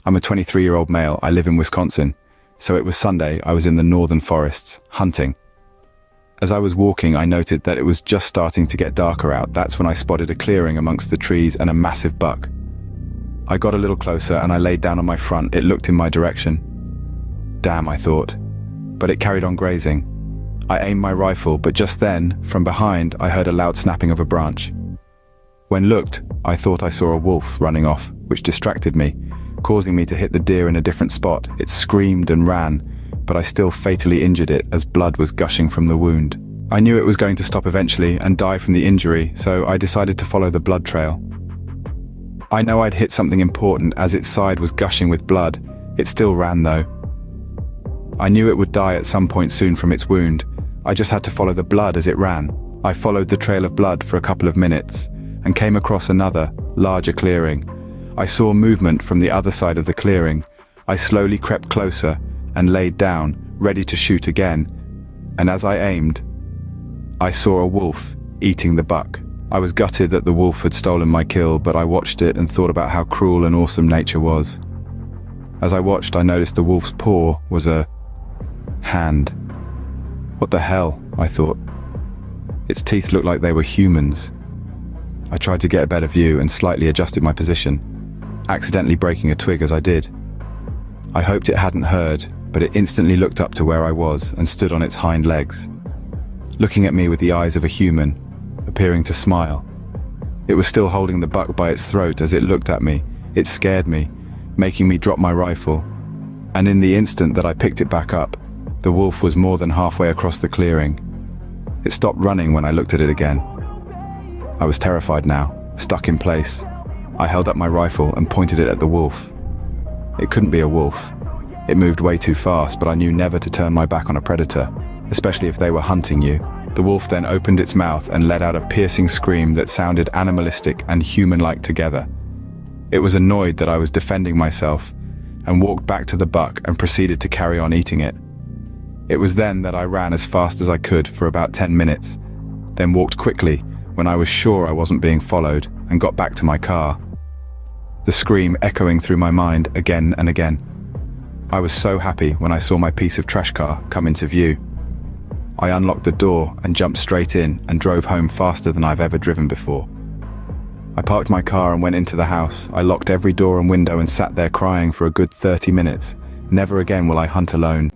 I'm a 23-year-old male. I live in Wisconsin. So it was Sunday. I was in the northern forests, hunting. As I was walking, I noted that it was just starting to get darker out. That's when I spotted a clearing amongst the trees and a massive buck. I got a little closer and I laid down on my front. It looked in my direction. Damn, I thought. But it carried on grazing. I aimed my rifle, but just then, from behind, I heard a loud snapping of a branch. When looked, I thought I saw a wolf running off, which distracted me, causing me to hit the deer in a different spot. It screamed and ran, but I still fatally injured it as blood was gushing from the wound. I knew it was going to stop eventually and die from the injury, so I decided to follow the blood trail. I know I'd hit something important as its side was gushing with blood. It still ran though. I knew it would die at some point soon from its wound. I just had to follow the blood as it ran. I followed the trail of blood for a couple of minutes and came across another, larger clearing. I saw movement from the other side of the clearing. I slowly crept closer and laid down, ready to shoot again. And as I aimed, I saw a wolf eating the buck. I was gutted that the wolf had stolen my kill, but I watched it and thought about how cruel and awesome nature was. As I watched, I noticed the wolf's paw was a hand. What the hell, I thought. Its teeth looked like they were humans. I tried to get a better view and slightly adjusted my position, accidentally breaking a twig as I did. I hoped it hadn't heard, but it instantly looked up to where I was and stood on its hind legs, looking at me with the eyes of a human, appearing to smile. It was still holding the buck by its throat as it looked at me. It scared me, making me drop my rifle. And in the instant that I picked it back up, the wolf was more than halfway across the clearing. It stopped running when I looked at it again. I was terrified now, stuck in place. I held up my rifle and pointed it at the wolf. It couldn't be a wolf. It moved way too fast, but I knew never to turn my back on a predator, especially if they were hunting you. The wolf then opened its mouth and let out a piercing scream that sounded animalistic and human-like together. It was annoyed that I was defending myself and walked back to the buck and proceeded to carry on eating it. It was then that I ran as fast as I could for about 10 minutes, then walked quickly when I was sure I wasn't being followed and got back to my car. The scream echoing through my mind again and again. I was so happy when I saw my piece of trash car come into view. I unlocked the door and jumped straight in and drove home faster than I've ever driven before. I parked my car and went into the house. I locked every door and window and sat there crying for a good 30 minutes. Never again will I hunt alone.